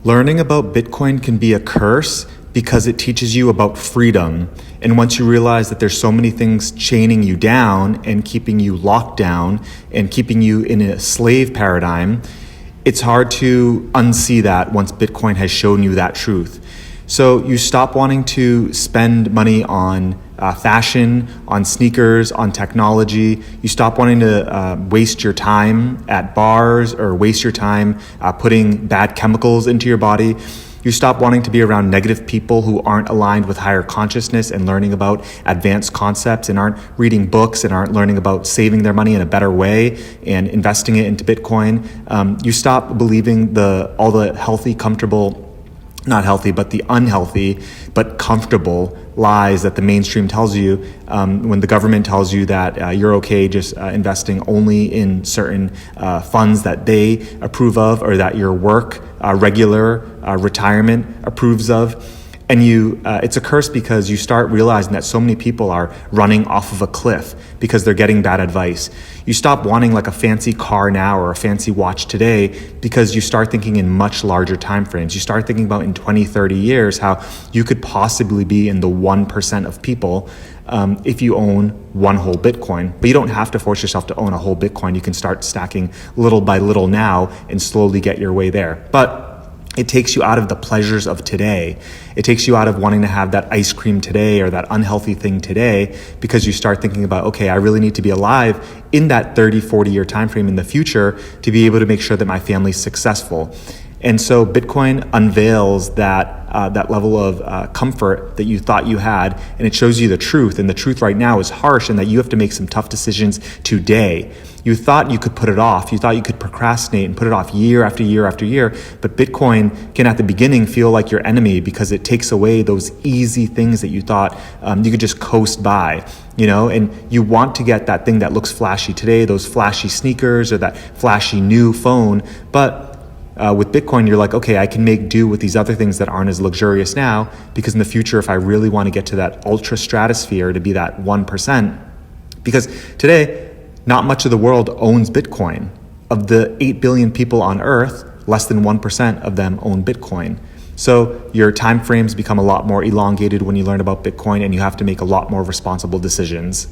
Learning about Bitcoin can be a curse because it teaches you about freedom. And once you realize that there's so many things chaining you down and keeping you locked down and keeping you in a slave paradigm, it's hard to unsee that once Bitcoin has shown you that truth. So you stop wanting to spend money on fashion, on sneakers, on technology. You stop wanting to waste your time at bars or waste your time putting bad chemicals into your body. You stop wanting to be around negative people who aren't aligned with higher consciousness and learning about advanced concepts and aren't reading books and aren't learning about saving their money in a better way and investing it into Bitcoin. You stop believing all the healthy, comfortable, not healthy, but the unhealthy, but comfortable lies that the mainstream tells you when the government tells you that you're okay just investing only in certain funds that they approve of or that your work, regular retirement approves of. And it's a curse because you start realizing that so many people are running off of a cliff because they're getting bad advice. You stop wanting like a fancy car now or a fancy watch today because you start thinking in much larger time frames. You start thinking about in 20, 30 years how you could possibly be in the 1% of people if you own one whole Bitcoin. But you don't have to force yourself to own a whole Bitcoin. You can start stacking little by little now and slowly get your way there. But it takes you out of the pleasures of today. It takes you out of wanting to have that ice cream today or that unhealthy thing today because you start thinking about, okay, I really need to be alive in that 30, 40 year time frame in the future to be able to make sure that my family's successful. And so Bitcoin unveils that level of comfort that you thought you had, and it shows you the truth. And the truth right now is harsh and that you have to make some tough decisions today. You thought you could put it off. You thought you could procrastinate and put it off year after year after year. But Bitcoin can at the beginning feel like your enemy because it takes away those easy things that you thought you could just coast by. And you want to get that thing that looks flashy today, those flashy sneakers or that flashy new phone. But with Bitcoin, you're like, okay, I can make do with these other things that aren't as luxurious now because in the future, if I really want to get to that ultra stratosphere to be that 1%, because today, not much of the world owns Bitcoin. Of the 8 billion people on Earth, less than 1% of them own Bitcoin. So your time frames become a lot more elongated when you learn about Bitcoin and you have to make a lot more responsible decisions.